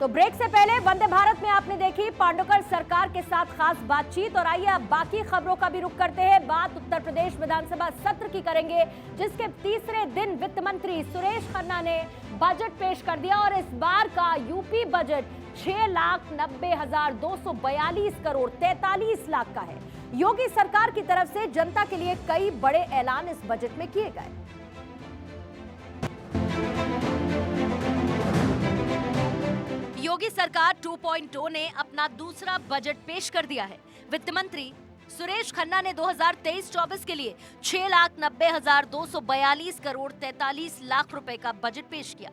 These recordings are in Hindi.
तो ब्रेक से पहले वंदे भारत में आपने देखी पांडोकर सरकार के साथ खास बातचीत। और आइए अब बाकी खबरों का भी रुख करते हैं। बात उत्तर प्रदेश विधानसभा सत्र की करेंगे, जिसके तीसरे दिन वित्त मंत्री सुरेश खन्ना ने बजट पेश कर दिया। और इस बार का यूपी बजट 6,90,242 करोड़ 43 लाख का है। योगी सरकार की तरफ से जनता के लिए कई बड़े ऐलान इस बजट में किए गए। योगी सरकार 2.0 ने अपना दूसरा बजट पेश कर दिया है। वित्त मंत्री सुरेश खन्ना ने 2023-24 के लिए 6,90,242 करोड़ 43 लाख रुपए का बजट पेश किया।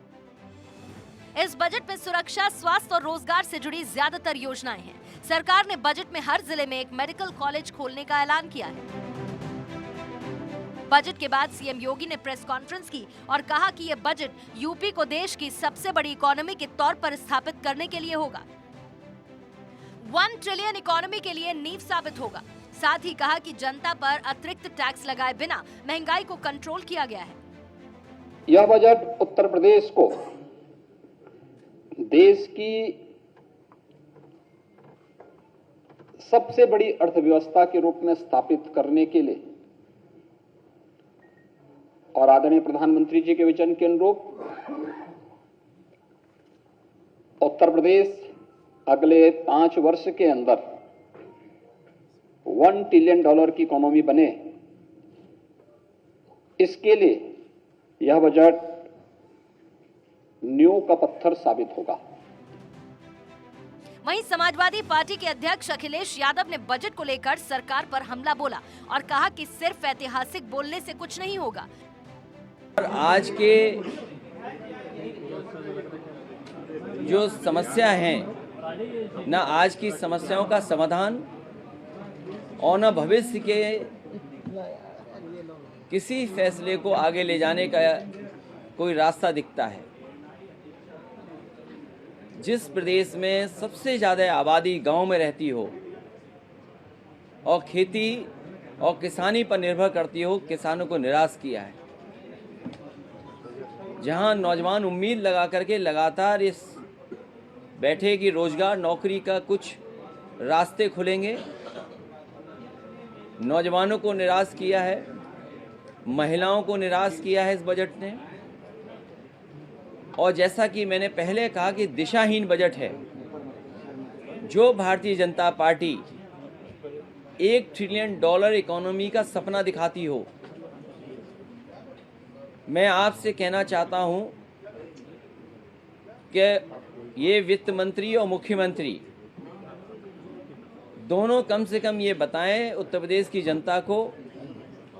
इस बजट में सुरक्षा, स्वास्थ्य और रोजगार से जुड़ी ज्यादातर योजनाएं हैं। सरकार ने बजट में हर जिले में एक मेडिकल कॉलेज खोलने का ऐलान किया है। बजट के बाद सीएम योगी ने प्रेस कॉन्फ्रेंस की और कहा कि यह बजट यूपी को देश की सबसे बड़ी इकोनॉमी के तौर पर स्थापित करने के लिए होगा। 1 ट्रिलियन इकोनॉमी के लिए नींव साबित होगा। साथ ही कहा कि जनता पर अतिरिक्त टैक्स लगाए बिना महंगाई को कंट्रोल किया गया है। यह बजट उत्तर प्रदेश को देश की सबसे बड़ी अर्थव्यवस्था के रूप में स्थापित करने के लिए और आदरणीय प्रधानमंत्री जी के विजन के अनुरूप उत्तर प्रदेश अगले 5 वर्ष के अंदर $1 ट्रिलियन की इकोनॉमी बने, इसके लिए यह बजट नींव का पत्थर साबित होगा। वहीं समाजवादी पार्टी के अध्यक्ष अखिलेश यादव ने बजट को लेकर सरकार पर हमला बोला और कहा कि सिर्फ ऐतिहासिक बोलने से कुछ नहीं होगा। आज के जो समस्या हैं, न आज की समस्याओं का समाधान और न भविष्य के किसी फैसले को आगे ले जाने का कोई रास्ता दिखता है। जिस प्रदेश में सबसे ज़्यादा आबादी गांव में रहती हो और खेती और किसानी पर निर्भर करती हो, किसानों को निराश किया है। जहां नौजवान उम्मीद लगा करके लगातार इस बैठे कि रोजगार नौकरी का कुछ रास्ते खुलेंगे, नौजवानों को निराश किया है, महिलाओं को निराश किया है इस बजट ने। और जैसा कि मैंने पहले कहा कि दिशाहीन बजट है। जो Bharatiya Janata party $1 trillion economy का सपना दिखाती हो, मैं आपसे कहना चाहता हूं कि ये वित्त मंत्री और मुख्यमंत्री दोनों कम से कम ये बताएं उत्तर प्रदेश की जनता को,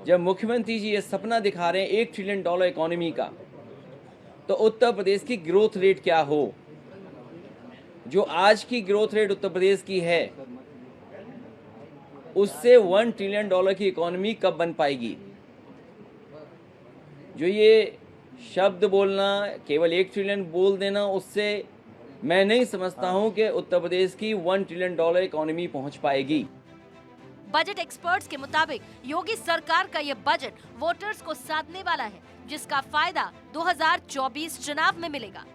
जब मुख्यमंत्री जी ये सपना दिखा रहे हैं $1 ट्रिलियन इकोनॉमी का, तो उत्तर प्रदेश की ग्रोथ रेट क्या हो। जो आज की ग्रोथ रेट उत्तर प्रदेश की है, उससे $1 ट्रिलियन की इकोनॉमी कब बन पाएगी। जो ये शब्द बोलना, केवल 1 ट्रिलियन बोल देना, उससे मैं नहीं समझता हूं कि उत्तर प्रदेश की $1 ट्रिलियन इकोनॉमी पहुंच पाएगी। बजट एक्सपर्ट्स के मुताबिक योगी सरकार का यह बजट वोटर्स को साधने वाला है, जिसका फायदा 2024 चुनाव में मिलेगा।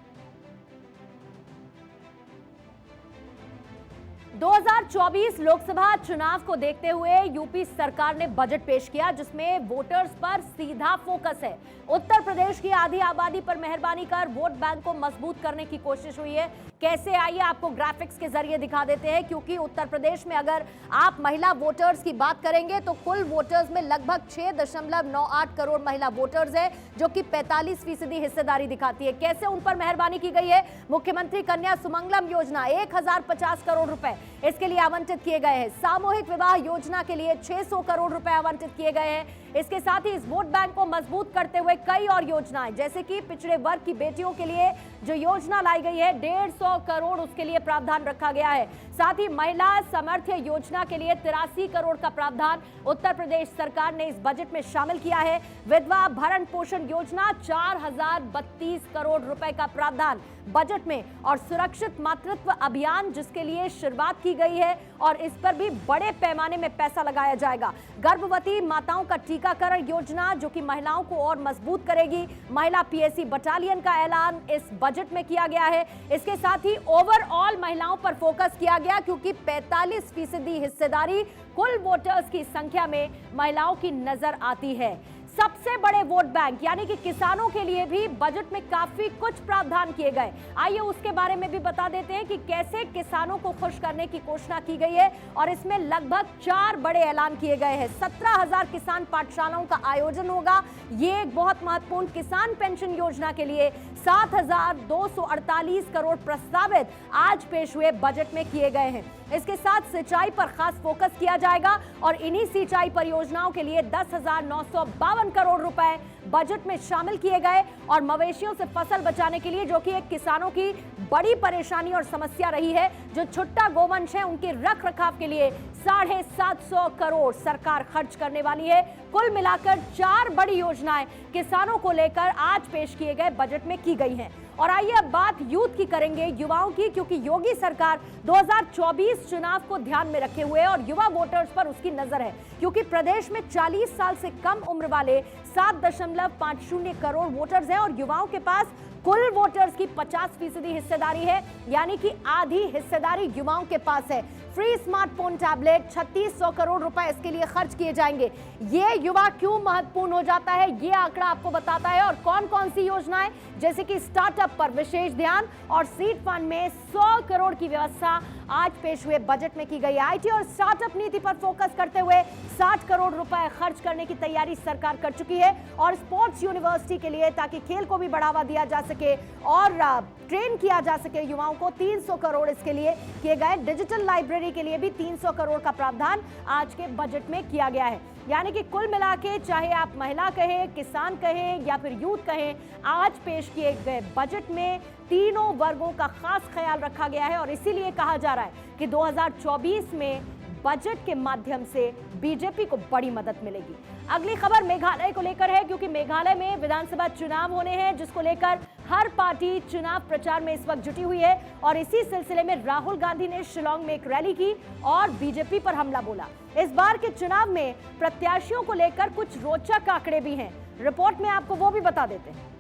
2024 लोकसभा चुनाव को देखते हुए यूपी सरकार ने बजट पेश किया, जिसमें वोटर्स पर सीधा फोकस है। उत्तर प्रदेश की आधी आबादी पर मेहरबानी कर वोट बैंक को मजबूत करने की कोशिश हुई है। कैसे, आइए आपको ग्राफिक्स के जरिए दिखा देते हैं। क्योंकि उत्तर प्रदेश में अगर आप महिला वोटर्स की बात करेंगे तो कुल वोटर्स में लगभग 6.98 करोड़ महिला वोटर्स है, जो कि 45% हिस्सेदारी दिखाती है। कैसे उन पर मेहरबानी की गई है? मुख्यमंत्री कन्या सुमंगलम योजना 1050 करोड़ रुपए इसके लिए आवंटित किए गए हैं। सामूहिक विवाह योजना के लिए 600 करोड़ रुपए आवंटित किए गए हैं। इसके साथ ही इस वोट बैंक को मजबूत करते हुए कई और योजनाएं, जैसे कि पिछड़े वर्ग की बेटियों के लिए जो योजना लाई गई है 150 करोड़, उसके लिए प्रावधान रखा गया है। साथ ही महिला सामर्थ्य योजना के लिए 83 करोड़ का प्रावधान उत्तर प्रदेश सरकार ने इस बजट में शामिल किया है। विधवा भरण पोषण योजना 4032 करोड़ रुपए का प्रावधान बजट में, और सुरक्षित मातृत्व अभियान जिसके लिए शुरुआत की गई है और इस पर भी बड़े पैमाने में पैसा लगाया जाएगा। गर्भवती माताओं का टीकाकरण योजना जो कि महिलाओं को और मजबूत करेगी। महिला पीएसी बटालियन का ऐलान इस बजट में किया गया है। इसके साथ ही ओवरऑल महिलाओं पर फोकस किया गया क्योंकि 45% हिस्सेदारी कुल वोटर्स की संख्या में महिलाओं की नजर आती है। सबसे बड़े वोट बैंक यानी कि किसानों के लिए भी बजट में काफी कुछ प्रावधान किए गए। आइए उसके बारे में भी बता देते हैं कि कैसे किसानों को खुश करने की घोषणा की गई है और इसमें लगभग 4 बड़े ऐलान किए गए हैं। 17,000 किसान पाठशालाओं का आयोजन होगा। ये एक बहुत महत्वपूर्ण किसान पेंशन योजना के लिए 7,248 करोड़ प्रस्तावित आज पेश हुए बजट में किए गए हैं। इसके साथ सिंचाई पर खास फोकस किया जाएगा और इन्हीं सिंचाई परियोजनाओं के लिए 10,952 करोड़ रुपए बजट में शामिल किए गए। और मवेशियों से फसल बचाने के लिए, जो कि एक किसानों की बड़ी परेशानी और समस्या रही है, जो छुट्टा गोवंश है उनके रख रखाव के लिए 750 करोड़ सरकार खर्च करने वाली है। कुल मिलाकर 4 बड़ी योजनाएं किसानों को लेकर आज पेश किए गए बजट में की गई हैं। और आइए अब बात यूथ की करेंगे, युवाओं की, क्योंकि योगी सरकार 2024 चुनाव को ध्यान में रखे हुए और युवा वोटर्स पर उसकी नजर है, क्योंकि प्रदेश में 40 साल से कम उम्र वाले 7.50 करोड़ वोटर्स हैं और युवाओं के पास कुल वोटर्स की 50% हिस्सेदारी है, यानी कि आधी हिस्सेदारी युवाओं के पास है। फ्री स्मार्टफोन टैबलेट 3600 करोड़ रुपए इसके लिए खर्च किए जाएंगे। ये युवा क्यों महत्वपूर्ण हो जाता है, ये आंकड़ा आपको बताता है। और कौन कौन सी योजनाएं, जैसे कि स्टार्टअप पर विशेष ध्यान और सीड फंड में 100 करोड़ की व्यवस्था आज पेश हुए बजट में की गई। आईटी और स्टार्टअप नीति पर फोकस करते हुए 60 करोड़ रुपए खर्च करने की तैयारी सरकार कर चुकी है। और स्पोर्ट्स यूनिवर्सिटी के लिए, ताकि खेल को भी बढ़ावा दिया जा सके और ट्रेन किया जा सके युवाओं को, 300 करोड़ इसके लिए किए गए। डिजिटल लाइब्रेरी के लिए भी 300 करोड़ का प्रावधान आज के बजट में किया गया है। यानी कि कुल मिला के, चाहे आप महिला कहें, किसान कहें या फिर यूथ कहें, आज पेश किए गए बजट में तीनों वर्गों का खास ख्याल रखा गया है। और इसीलिए कहा जा रहा है कि 2024 में बजट के माध्यम से बीजेपी को बड़ी मदद मिलेगी। अगली खबर मेघालय को लेकर है, क्योंकि मेघालय में विधानसभा चुनाव होने हैं, जिसको लेकर हर पार्टी चुनाव प्रचार में इस वक्त जुटी हुई है। और इसी सिलसिले में राहुल गांधी ने शिलांग में एक रैली की और बीजेपी पर हमला बोला। इस बार के चुनाव में प्रत्याशियों को लेकर कुछ रोचक आंकड़े भी हैं, रिपोर्ट में आपको वो भी बता देते हैं।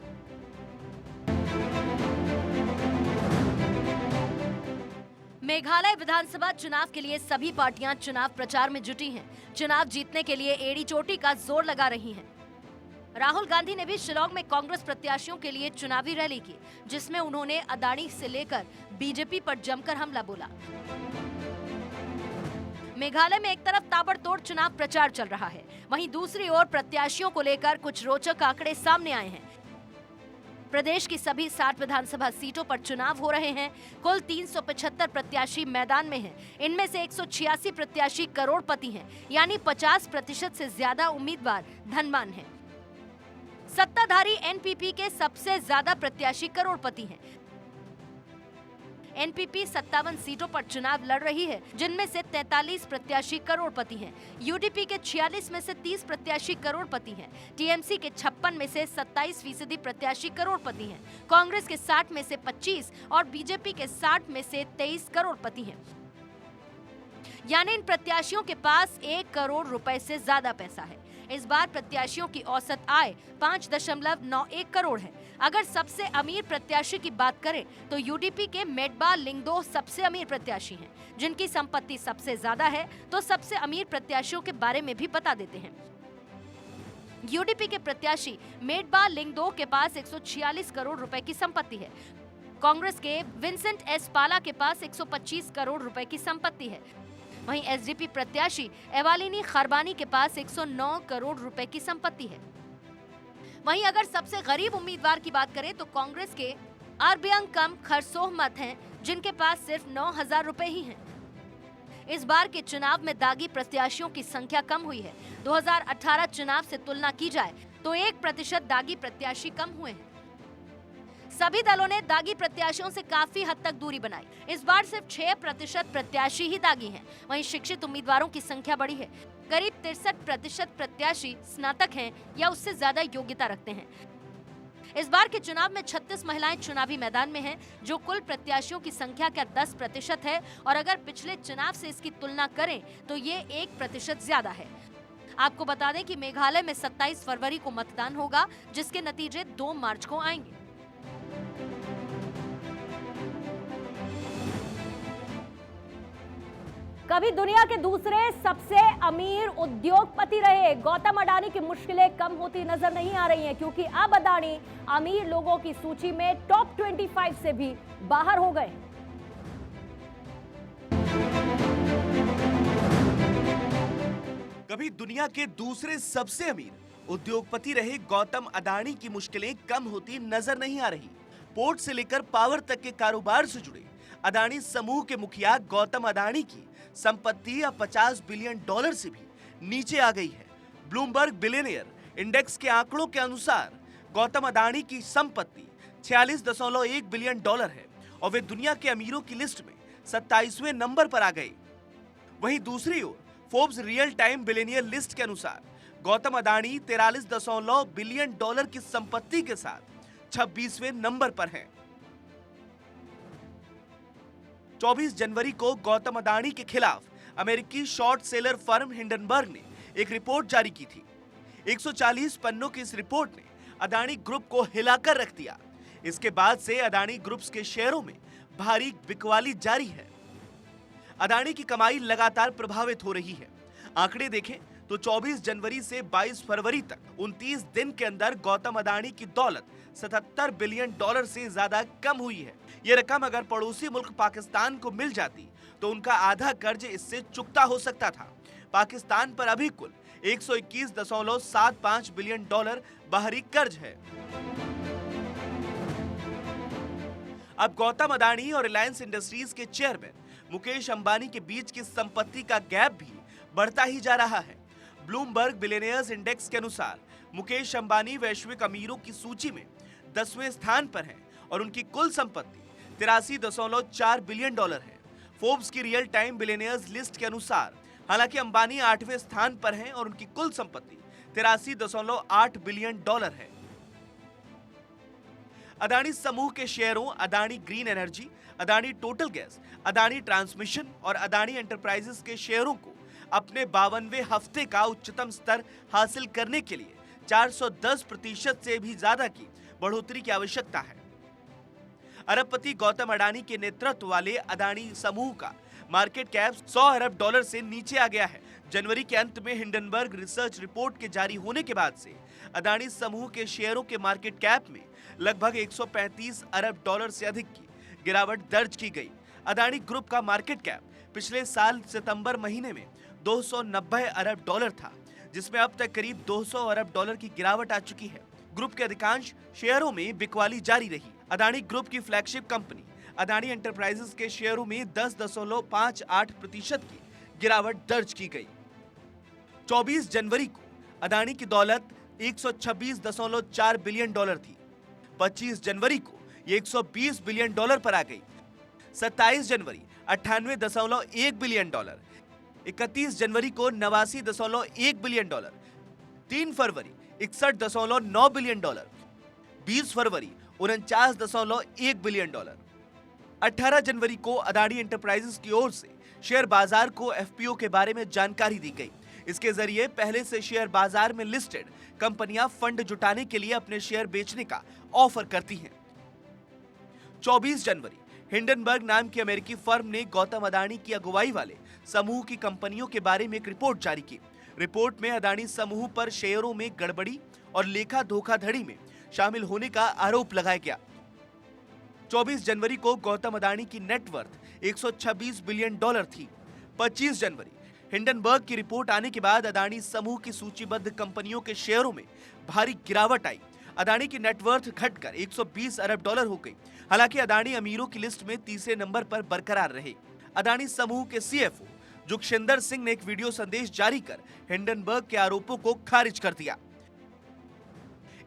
मेघालय विधानसभा चुनाव के लिए सभी पार्टियां चुनाव प्रचार में जुटी हैं। चुनाव जीतने के लिए एड़ी चोटी का जोर लगा रही हैं। राहुल गांधी ने भी शिलांग में कांग्रेस प्रत्याशियों के लिए चुनावी रैली की, जिसमें उन्होंने अदानी से लेकर बीजेपी पर जमकर हमला बोला। मेघालय में एक तरफ ताबड़तोड़ चुनाव प्रचार चल रहा है, वहीं दूसरी ओर प्रत्याशियों को लेकर कुछ रोचक आंकड़े सामने आए हैं। प्रदेश की सभी 60 विधानसभा सीटों पर चुनाव हो रहे हैं। कुल 375 प्रत्याशी मैदान में हैं। इनमें से 186 प्रत्याशी करोड़पति हैं, यानी 50% से ज्यादा उम्मीदवार धनवान हैं। सत्ताधारी एनपीपी के सबसे ज्यादा प्रत्याशी करोड़पति हैं। एनपीपी 57 सीटों पर चुनाव लड़ रही है, जिनमें से 43 प्रत्याशी करोड़पति हैं। यूडीपी के 46 में से 30 प्रत्याशी करोड़पति हैं। टीएमसी के 56 में से 27% प्रत्याशी करोड़पति हैं। कांग्रेस के 60 में से 25 और बीजेपी के 60 में से 23 करोड़पति हैं। यानी इन प्रत्याशियों के पास 1 करोड़ रुपए से ज्यादा पैसा है। इस बार प्रत्याशियों की औसत आय 5.91 करोड़ है। अगर सबसे अमीर प्रत्याशी की बात करें तो यूडीपी के मेडबा लिंगदो सबसे अमीर प्रत्याशी हैं, जिनकी संपत्ति सबसे ज्यादा है। तो सबसे अमीर प्रत्याशियों के बारे में भी बता देते हैं। यूडीपी के प्रत्याशी मेडबा लिंगदो के पास 146 करोड़ रुपए की संपत्ति है। कांग्रेस के विंसेंट एस पाला के पास 125 करोड़ रुपए की संपत्ति है। वहीं एसडीपी प्रत्याशी एवालिनी खरबानी के पास 109 करोड़ रुपए की संपत्ति है। वहीं अगर सबसे गरीब उम्मीदवार की बात करें तो कांग्रेस के आरबियांकम खरसोहमत हैं, जिनके पास सिर्फ 9,000 रुपए ही हैं। इस बार के चुनाव में दागी प्रत्याशियों की संख्या कम हुई है। 2018 चुनाव से तुलना की जाए तो 1% दागी प्रत्याशी कम हुए हैं। सभी दलों ने दागी प्रत्याशियों से काफी हद तक दूरी बनाई। इस बार सिर्फ 6% प्रत्याशी ही दागी हैं। वहीं शिक्षित उम्मीदवारों की संख्या बढ़ी है। करीब 63% प्रत्याशी स्नातक हैं या उससे ज्यादा योग्यता रखते हैं। इस बार के चुनाव में 36 महिलाएं चुनावी मैदान में हैं, जो कुल प्रत्याशियों की संख्या का 10% है और अगर पिछले चुनाव से इसकी तुलना करें तो ये 1% ज्यादा है। आपको बता दें कि मेघालय में 27 फरवरी को मतदान होगा, जिसके नतीजे 2 मार्च को आएंगे। कभी दुनिया के दूसरे सबसे अमीर उद्योगपति रहे गौतम अडानी की मुश्किलें कम होती नजर नहीं आ रही हैं, क्योंकि अब अडानी अमीर लोगों की सूची में टॉप 25 से भी बाहर हो गए। कभी दुनिया के दूसरे सबसे अमीर उद्योगपति रहे गौतम अडानी की मुश्किलें कम होती नजर नहीं आ रही। पोर्ट से लेकर पावर तक के कारोबार से जुड़े अडानी समूह के मुखिया गौतम अडानी की संपत्ति अब $50 बिलियन से भी नीचे आ गई है। ब्लूमबर्ग बिलियनियर इंडेक्स के आंकड़ों के अनुसार गौतम अडानी की संपत्ति $46.1 बिलियन है और वे दुनिया के अमीरों की लिस्ट में 27वें नंबर पर आ गए। वहीं दूसरी ओर Forbes real time billionaire list के अनुसार गौतम अडानी $43 बिलियन की संपत्ति के साथ 26वें नंबर पर हैं। 24 जनवरी को गौतम अडानी के खिलाफ अमेरिकी शॉर्ट सेलर फर्म हिंडनबर्ग ने एक रिपोर्ट जारी की थी। 140 पन्नों की इस रिपोर्ट ने अडानी ग्रुप को हिलाकर रख दिया। इसके बाद से अडानी ग्रुप्स के शेयरों में भारी बिकवाली जारी है। अडानी की कमाई लगातार प्रभावित हो रही है। आंकड़े देखें तो 24 जनवरी से 22 फरवरी तक 29 दिन के अंदर गौतम अडानी की दौलत $77 बिलियन से ज्यादा कम हुई है। ये रकम अगर पड़ोसी मुल्क पाकिस्तान को मिल जाती तो उनका आधा कर्ज इससे चुकता हो सकता था। पाकिस्तान पर अभी कुल $121.75 बिलियन बाहरी कर्ज है। अब गौतम अडानी और रिलायंस इंडस्ट्रीज के चेयरमैन मुकेश अंबानी के बीच की संपत्ति का गैप भी बढ़ता ही जा रहा है। ब्लूमबर्ग बिलियनियर्स इंडेक्स के अनुसार मुकेश अंबानी वैश्विक अमीरों की सूची में 10वें स्थान पर हैं और उनकी कुल संपत्ति $83.4 बिलियन है। फोर्ब्स की रियल टाइम बिलियनियर्स लिस्ट के अनुसार हालांकि अंबानी 8वें स्थान पर हैं और उनकी कुल संपत्ति $83.8 बिलियन है। अडानी समूह के शेयरों Adani green energy, Adani total gas, Adani transmission और अडानी एंटरप्राइजेस के शेयरों को अपने 52वें हफ्ते का उच्चतम स्तर हासिल करने के लिए 410% से भी ज्यादा की बढ़ोतरी की आवश्यकता है। अरबपति गौतम अडानी के नेतृत्व वाले अडानी समूह का मार्केट कैप $100 अरब से नीचे आ गया है। जनवरी के अंत में हिंडनबर्ग रिसर्च रिपोर्ट के जारी होने के बाद से अडानी समूह के शेयरों के मार्केट कैप में लगभग $135 अरब से अधिक की गिरावट दर्ज की गई। अडानी ग्रुप का मार्केट कैप पिछले साल सितंबर महीने में $290 अरब था, जिसमें अब तक करीब $200 अरब की गिरावट आ चुकी है। ग्रुप के अधिकांश शेयरों में बिकवाली जारी रही। अडानी ग्रुप की फ्लैगशिप कंपनी अडानी एंटरप्राइजेस के शेयरों में 10.58% की गिरावट दर्ज की गई। 24 जनवरी को अडानी की दौलत $126.4 बिलियन थी। 25 जनवरी को ये $120 बिलियन पर आ गई। 27 जनवरी 98.1 बिलियन, 31 जनवरी को 89.1 बिलियन, 3 फरवरी 61.9 बिलियन, 20 फरवरी 49.1 बिलियन, 18 जनवरी को अडानी एंटरप्राइजेस की ओर से शेयर बाजार को एफपीओ के बारे में जानकारी दी गई। इसके जरिए पहले से शेयर बाजार में लिस्टेड कंपनियां फंड जुटाने के लिए अपने शेयर बेचने का ऑफर करती हैं। 24 जनवरी हिंडनबर्ग नाम की अमेरिकी फर्म ने गौतम अडानी की अगुवाई वाले समूह की कंपनियों के बारे में एक रिपोर्ट जारी की। रिपोर्ट में अडानी समूह पर शेयरों में गड़बड़ी और लेखा धोखाधड़ी में शामिल होने का आरोप लगाया गया। 24 जनवरी को गौतम अडानी की नेटवर्थ $126 बिलियन थी। 25 जनवरी हिंडनबर्ग की रिपोर्ट आने के बाद अडानी समूह की सूचीबद्ध कंपनियों के शेयरों में भारी गिरावट आई। अडानी की नेटवर्थ घटकर $120 अरब हो गई। हालांकि अडानी अमीरों की लिस्ट में तीसरे नंबर पर बरकरार रहे। अडानी समूह के सीएफओ जुगशिंदर सिंह ने एक वीडियो संदेश जारी कर हिंडनबर्ग के आरोपों को खारिज कर दिया।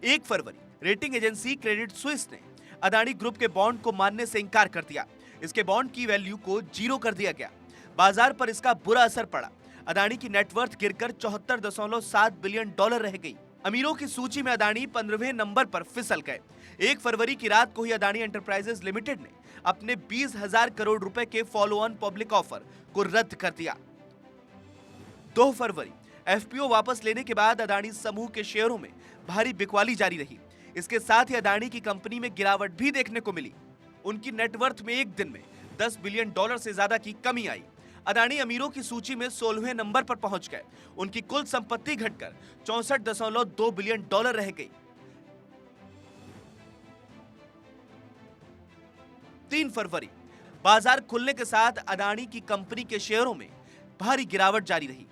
1 फरवरी रेटिंग एजेंसी क्रेडिट स्विस ने अडानी ग्रुप के बॉन्ड को मानने से इंकार कर दिया। इसके बॉन्ड की वैल्यू को 0 कर दिया गया। बाजार पर इसका बुरा असर पड़ा। अडानी की नेटवर्थ गिरकर $74.7 बिलियन रह गई। अमीरों की सूची में अदानी 15वें नंबर पर फिसल गए। 1 फरवरी की रात को ही अदानी एंटरप्राइजेज लिमिटेड ने अपने 20,000 करोड़ रुपए के फॉलो ऑन पब्लिक ऑफर को रद्द कर दिया। 2 फरवरी एफपीओ वापस लेने के बाद अदानी समूह के शेयरों में भारी बिकवाली जारी रही। इसके साथ ही अदानी की कंपनी में गिरावट भी देखने को मिली। उनकी नेटवर्थ में एक दिन में $10 बिलियन से ज्यादा की कमी आई। अदानी अमीरों की सूची में 16वें नंबर पर पहुंच गए। उनकी कुल संपत्ति घटकर $64.2 बिलियन रह गई। 3 फरवरी बाजार खुलने के साथ अदानी की कंपनी के शेयरों में भारी गिरावट जारी रही।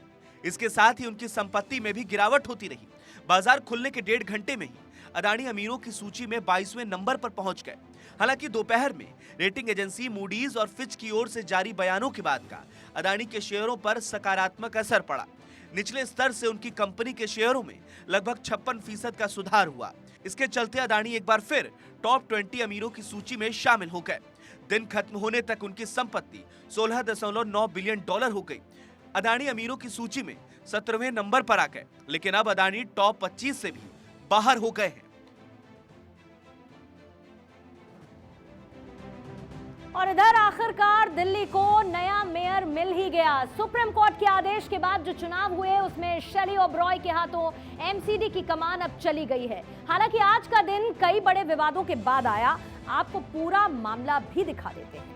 इसके साथ ही उनकी संपत्ति में भी गिरावट होती रही। बाजार खुलने के 1.5 घंटे में ही अदानी अमीरों की सूची में 22वें नंबर पर पहुंच गए। हालांकि दोपहर में रेटिंग एजेंसी मूडीज और फिच की ओर से जारी बयानों के बाद का अदानी के शेयरों पर सकारात्मक असर पड़ा। निचले स्तर से उनकी कंपनी के शेयरों में लगभग 56% का सुधार हुआ। इसके चलते अदानी एक बार फिर टॉप 20 अमीरों की सूची में शामिल हो गए। दिन खत्म होने तक उनकी संपत्ति $16.9 बिलियन हो गई। अदानी अमीरों की सूची में 17वें नंबर पर आ गए, लेकिन अब अदानी टॉप 25 से भी बाहर हो गए हैं। और इधर आखिरकार दिल्ली को नया मेयर मिल ही गया। सुप्रीम कोर्ट के आदेश के बाद जो चुनाव हुए उसमें शैली ओबरॉय के हाथों एमसीडी की कमान अब चली गई है। हालांकि आज का दिन कई बड़े विवादों के बाद आया। आपको पूरा मामला भी दिखा देते हैं।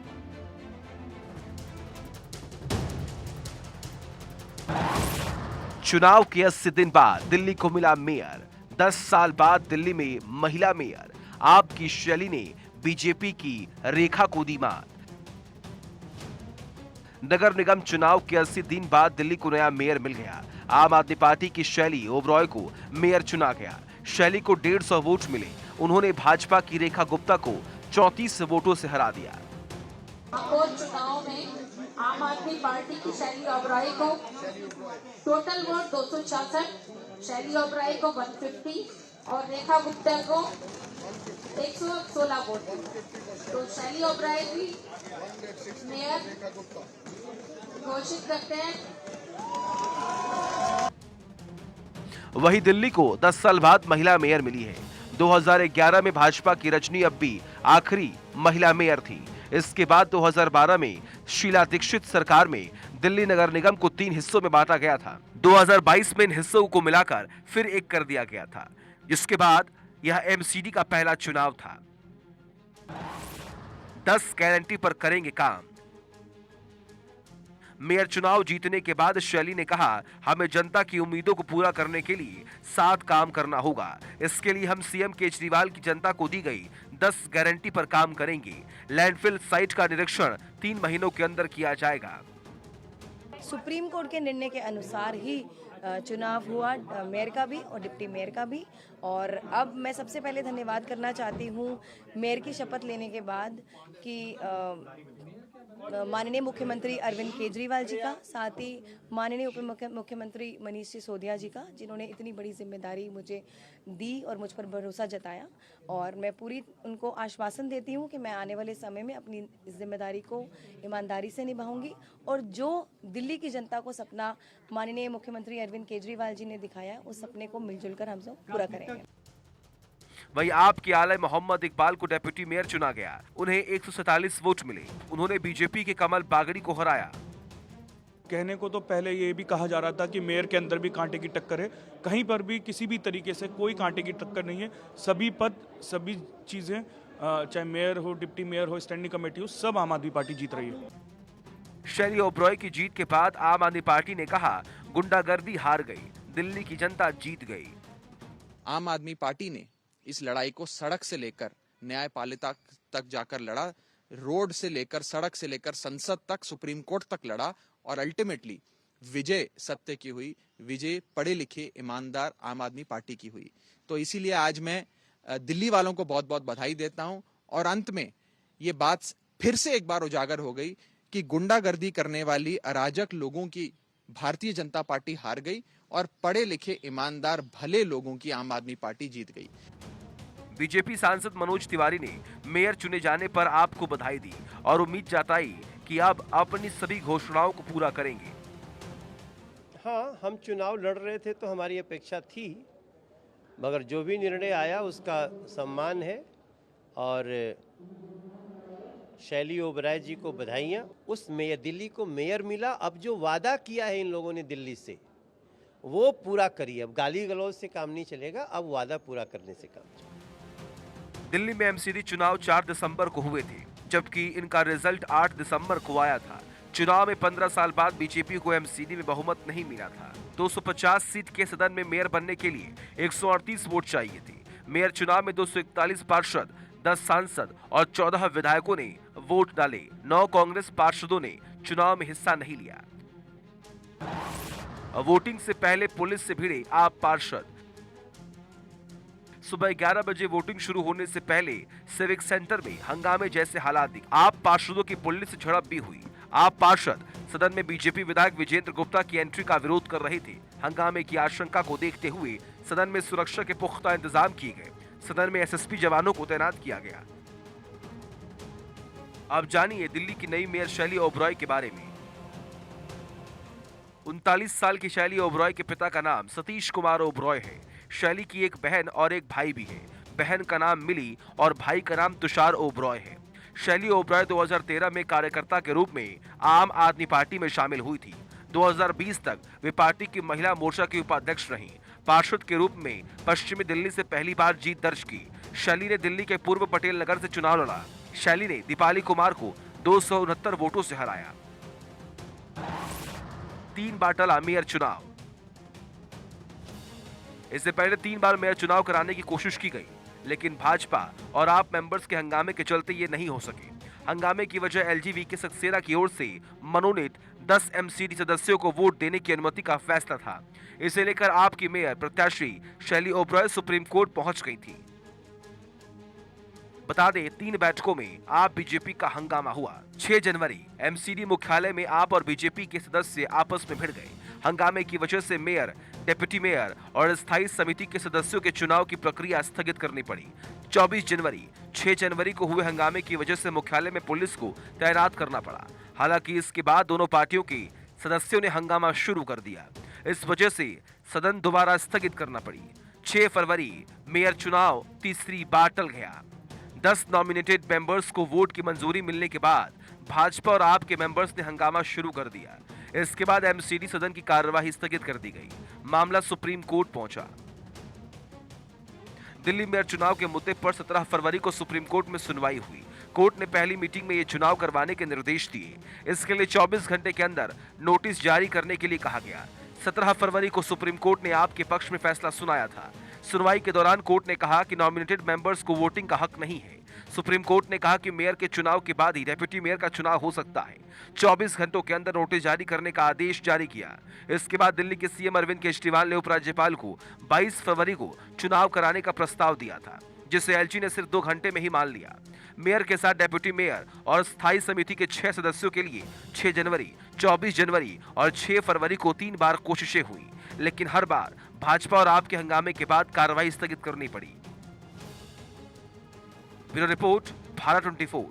चुनाव के 80 दिन बाद दिल्ली को मिला मेयर। 10 साल बाद दिल्ली में महिला मेयर। आपकी शैली ने बीजेपी की रेखा को दी मात। नगर निगम चुनाव के 80 दिन बाद दिल्ली को नया मेयर मिल गया। आम आदमी पार्टी की शैली ओबरॉय को मेयर चुना गया। शैली को 150 वोट मिले। उन्होंने भाजपा की रेखा गुप्ता को 34 वोटों से हरा दिया। चुनाव में आम आदमी पार्टी की शैली ओबरॉय को टोटल वोट 266, शैली ओबरॉय को 150 और रेखा गुप्ता को 116 वोट। तो शैली ओबरॉय भी मेयर घोषित करते हैं। वही दिल्ली को 10 साल बाद महिला मेयर मिली है। 2011 में भाजपा की रजनी अब्बी आखिरी महिला मेयर थी। इसके बाद 2012 में शीला दीक्षित सरकार में दिल्ली नगर निगम को 3 हिस्सों में बांटा गया था। 2022 में इन हिस्सों को मिलाकर फिर एक कर दिया गया था, जिसके बाद यह एमसीडी का पहला चुनाव था। 10 गारंटी पर करेंगे काम। मेयर चुनाव जीतने के बाद शैली ने कहा, हमें जनता की उम्मीदों को पूरा करने के लिए साथ काम करना होगा। इसके लिए हम सीएम केजरीवाल की जनता को दी गई 10 गारंटी पर काम करेंगे। लैंडफिल साइट का निरीक्षण 3 महीनों के अंदर किया जाएगा। सुप्रीम कोर्ट के निर्णय के अनुसार ही चुनाव हुआ, मेयर का भी और डिप्टी मेयर का भी। और अब मैं सबसे पहले धन्यवाद करना चाहती हूँ मेयर की शपथ लेने के बाद कि माननीय मुख्यमंत्री अरविंद केजरीवाल जी का, साथ ही माननीय उप मुख्यमंत्री मनीष सिसोदिया जी का, जिन्होंने इतनी बड़ी जिम्मेदारी मुझे दी और मुझ पर भरोसा जताया। और मैं पूरी उनको आश्वासन देती हूँ कि मैं आने वाले समय में अपनी जिम्मेदारी को ईमानदारी से निभाऊंगी और जो दिल्ली की जनता को सपना माननीय मुख्यमंत्री अरविंद केजरीवाल जी ने दिखाया है उस सपने को मिलजुल कर हम सब पूरा करेंगे। वहीं आपके आलय मोहम्मद इकबाल को डेप्यूटी मेयर चुना गया। उन्हें 147 वोट मिले। उन्होंने बीजेपी के कमल बागड़ी को हराया। कहने को तो पहले ये भी कहा जा रहा था कि मेयर के अंदर भी कांटे की टक्कर है। कहीं पर भी किसी भी तरीके से कोई कांटे की टक्कर नहीं है। सभी पद, सभी चीजें, चाहे मेयर हो, डिप्टी मेयर हो, स्टैंडिंग कमेटी हो, सब आम आदमी पार्टी जीत रही है। शैली ओबरॉय की जीत के बाद आम आदमी पार्टी ने कहा, गुंडागर्दी हार गई, दिल्ली की जनता जीत गई। आम आदमी पार्टी ने इस लड़ाई को सड़क से लेकर न्यायपालिका तक जाकर लड़ा, रोड से लेकर, सड़क से लेकर संसद तक, सुप्रीम कोर्ट तक लड़ा और अल्टीमेटली विजय सत्य की हुई, विजय पढ़े लिखे ईमानदार आम आदमी पार्टी की हुई। तो इसीलिए आज मैं दिल्ली वालों को बहुत बहुत बधाई देता हूं। और अंत में ये बात फिर से एक बार उजागर हो गई कि गुंडागर्दी करने वाली अराजक लोगों की भारतीय जनता पार्टी हार गई और पढ़े लिखे ईमानदार भले लोगों की आम आदमी पार्टी जीत गई। बीजेपी सांसद मनोज तिवारी ने मेयर चुने जाने पर आपको बधाई दी और उम्मीद जताई कि अब अपनी सभी घोषणाओं को पूरा करेंगे। हाँ, हम चुनाव लड़ रहे थे तो हमारी अपेक्षा थी मगर जो भी निर्णय आया उसका सम्मान है और शैली ओबराय जी को बधाइयाँ। उस मेयर, दिल्ली को मेयर मिला, अब जो वादा किया है इन लोगों ने दिल्ली से वो पूरा करिए। अब गाली गलौज से काम नहीं चलेगा, अब वादा पूरा करने से काम चलेगा। दिल्ली में एमसीडी चुनाव 4 दिसंबर को हुए थे, जबकि इनका रिजल्ट 8 दिसंबर को आया था। चुनाव में 15 साल बाद बीजेपी को एमसीडी में बहुमत नहीं मिला था। 250 सीट के सदन में मेयर बनने के लिए 138 वोट चाहिए थे। मेयर चुनाव में 241 पार्षद, 10 सांसद और 14 विधायकों ने वोट डाले। 9 कांग्रेस पार्षदों ने चुनाव में हिस्सा नहीं लिया। वोटिंग से पहले पुलिस से भिड़े आप पार्षद। सुबह 11 बजे वोटिंग शुरू होने से पहले सिविक सेंटर में हंगामे जैसे हालात दिखे। आप पार्षदों की पुलिस से झड़प भी हुई। आप पार्षद सदन में बीजेपी विधायक विजेंद्र गुप्ता की एंट्री का विरोध कर रहे थे। हंगामे की आशंका को देखते हुए सदन में सुरक्षा के पुख्ता इंतजाम किए गए। सदन में एसएसपी जवानों को तैनात किया गया। अब जानिए दिल्ली की नई मेयर शैली ओबराय के बारे में। 39 साल की शैली ओबराय के पिता का नाम सतीश कुमार ओबराय है। शैली की एक बहन और एक भाई भी है। बहन का नाम मिली और भाई का नाम तुषार ओबराय है। शैली ओबराय 2013 में कार्यकर्ता के रूप में आम आदमी पार्टी में शामिल हुई थी। 2020 तक वे पार्टी की महिला मोर्चा की उपाध्यक्ष रहीं। पार्षद के रूप में पश्चिमी दिल्ली से पहली बार जीत दर्ज की। शैली ने दिल्ली के पूर्व पटेल नगर से चुनाव लड़ा। शैली ने दीपाली कुमार को 269 वोटों से हराया। 3 बार टला मेयर चुनाव। इससे पहले 3 बार मेयर चुनाव कराने की कोशिश की गई, लेकिन भाजपा और आप मेंबर्स के हंगामे के चलते ये नहीं हो सके। हंगामे की वजह एलजीवीके सक्सेना की ओर से मनोनीत 10 एमसीडी सदस्यों को वोट देने की अनुमति का फैसला था। इसे लेकर आपकी मेयर प्रत्याशी शैली ओबराय सुप्रीम कोर्ट पहुंच गई थी। बता दें 3 बैठकों में आप बीजेपी का हंगामा हुआ। 6 जनवरी एमसीडी मुख्यालय में आप और बीजेपी के सदस्य आपस में भिड़ गए। हंगामे की वजह से मेयर, डिप्टी मेयर और स्थायी समिति के सदस्यों के चुनाव की प्रक्रिया स्थगित करनी पड़ी। 24 जनवरी 6 जनवरी को हुए हंगामे की वजह से मुख्यालय में पुलिस को तैनात करना पड़ा। हालांकि इसके बाद दोनों पार्टियों के सदस्यों ने हंगामा शुरू कर दिया। इस वजह से सदन दोबारा स्थगित करना पड़ी। 6 फरवरी मेयर चुनाव तीसरी बार टल गया। 10 नॉमिनेटेड मेंबर्स को वोट की मंजूरी मिलने के बाद भाजपा और आप के मेंबर्स ने हंगामा शुरू कर दिया। इसके बाद एमसीडी सदन की कार्यवाही स्थगित कर दी गई। मामला सुप्रीम कोर्ट पहुंचा। दिल्ली मेयर चुनाव के मुद्दे पर 17 फरवरी को सुप्रीम कोर्ट में सुनवाई हुई। कोर्ट ने पहली मीटिंग में ये चुनाव करवाने के निर्देश दिए। इसके लिए 24 घंटे के अंदर नोटिस जारी करने के लिए कहा गया। 17 फरवरी को सुप्रीम कोर्ट ने आपके पक्ष में फैसला सुनाया था। सुनवाई के दौरान कोर्ट ने कहा कि नॉमिनेटेड मेंबर्स को वोटिंग का हक नहीं है। सुप्रीम कोर्ट ने कहा कि मेयर के चुनाव के बाद ही डेप्यूटी मेयर का चुनाव हो सकता है। 24 घंटों के अंदर नोटिस जारी करने का आदेश जारी किया। इसके बाद दिल्ली के सीएम अरविंद केजरीवाल ने उपराज्यपाल को 22 फरवरी को चुनाव कराने का प्रस्ताव दिया था, जिसे एलजी ने सिर्फ 2 घंटे में ही मान लिया। मेयर के साथ डेप्यूटी मेयर और स्थायी समिति के 6 सदस्यों के लिए 6 जनवरी, 24 जनवरी और 6 फरवरी को 3 बार कोशिशें हुई, लेकिन हर बार भाजपा और आपके हंगामे के बाद कार्रवाई स्थगित करनी पड़ी। Bureau report, Bharat 24।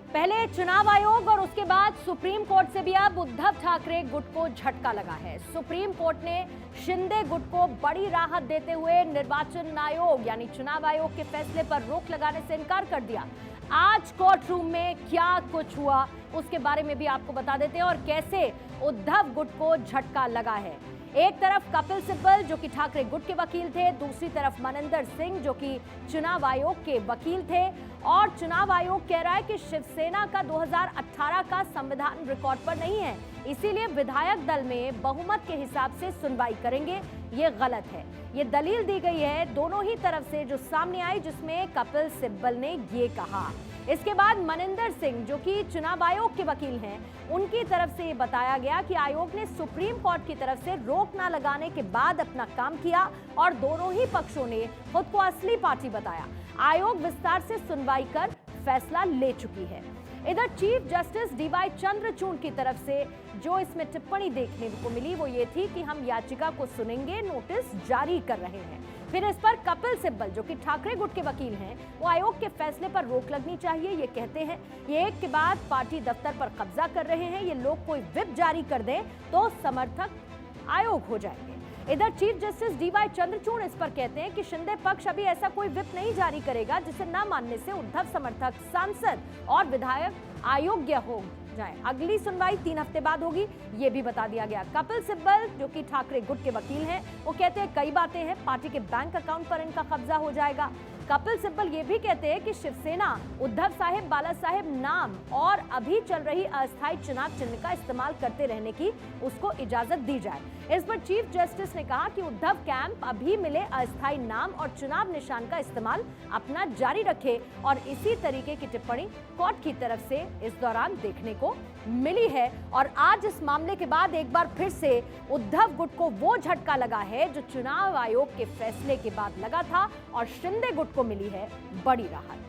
पहले चुनाव आयोग और उसके बाद सुप्रीम कोर्ट से भी अब उद्धव ठाकरे गुट को झटका लगा है। सुप्रीम कोर्ट ने शिंदे गुट को बड़ी राहत देते हुए निर्वाचन आयोग यानी चुनाव आयोग के फैसले पर रोक लगाने से इनकार कर दिया। आज कोर्ट रूम में क्या कुछ हुआ उसके बारे में भी आपको बता देते हैं और कैसे उद्धव गुट को झटका लगा है। एक तरफ कपिल सिब्बल जो कि ठाकरे गुट के वकील थे, दूसरी तरफ मनिंदर सिंह जो कि चुनाव आयोग के वकील थे और चुनाव आयोग कह रहा है कि शिवसेना का 2018 का संविधान रिकॉर्ड पर नहीं है, इसीलिए विधायक दल में बहुमत के हिसाब से सुनवाई करेंगे। ये गलत है, ये दलील दी गई है दोनों ही तरफ से जो सामने आई, जिसमें कपिल सिब्बल ने ये कहा। इसके बाद मनिंदर सिंह जो कि चुनाव आयोग के वकील हैं, उनकी तरफ से ये बताया गया कि आयोग ने सुप्रीम कोर्ट की तरफ से रोक न लगाने के बाद अपना काम किया और दोनों ही पक्षों ने खुद को असली पार्टी बताया। आयोग विस्तार से सुनवाई कर फैसला ले चुकी है। इधर चीफ जस्टिस डीवाई चंद्रचूड़ की तरफ से जो इसमें टिप्पणी देखने को मिली वो ये थी कि हम याचिका को सुनेंगे, नोटिस जारी कर रहे हैं। फिर इस पर कपिल सिब्बल जो कि ठाकरे गुट के वकील हैं, वो आयोग के फैसले पर रोक लगनी चाहिए ये कहते हैं। ये एक के बाद पार्टी दफ्तर पर कब्जा कर रहे हैं, ये लोग कोई व्हिप जारी कर दें तो समर्थक आयोग हो जाएंगे। इधर चीफ जस्टिस डीवाई चंद्रचूड़ इस पर कहते हैं कि शिंदे पक्ष अभी ऐसा कोई व्हिप नहीं जारी करेगा जिसे न मानने से उद्धव समर्थक, सांसद और विधायक अयोग्य हो जाए। अगली सुनवाई 3 हफ्ते बाद होगी, ये भी बता दिया गया। कपिल सिब्बल जो कि ठाकरे गुट के वकील हैं, वो कहते हैं कई बातें हैं, पार्टी के बैंक अकाउंट पर इनका कब्जा हो जाएगा। कपिल सिब्बल ये भी कहते हैं कि शिवसेना उद्धव साहेब, बाला साहेब नाम और अभी चल रही अस्थायी चुनाव चिन्ह का इस्तेमाल करते रहने की उसको इजाजत दी जाए। इस पर चीफ जस्टिस ने कहा कि उद्धव कैंप अभी मिले अस्थायी नाम और चुनाव निशान का इस्तेमाल अपना जारी रखे और इसी तरीके की टिप्पणी कोर्ट की तरफ से इस दौरान देखने को मिली है। और आज इस मामले के बाद एक बार फिर से उद्धव गुट को वो झटका लगा है जो चुनाव आयोग के फैसले के बाद लगा था और शिंदे गुट को मिली है बड़ी राहत।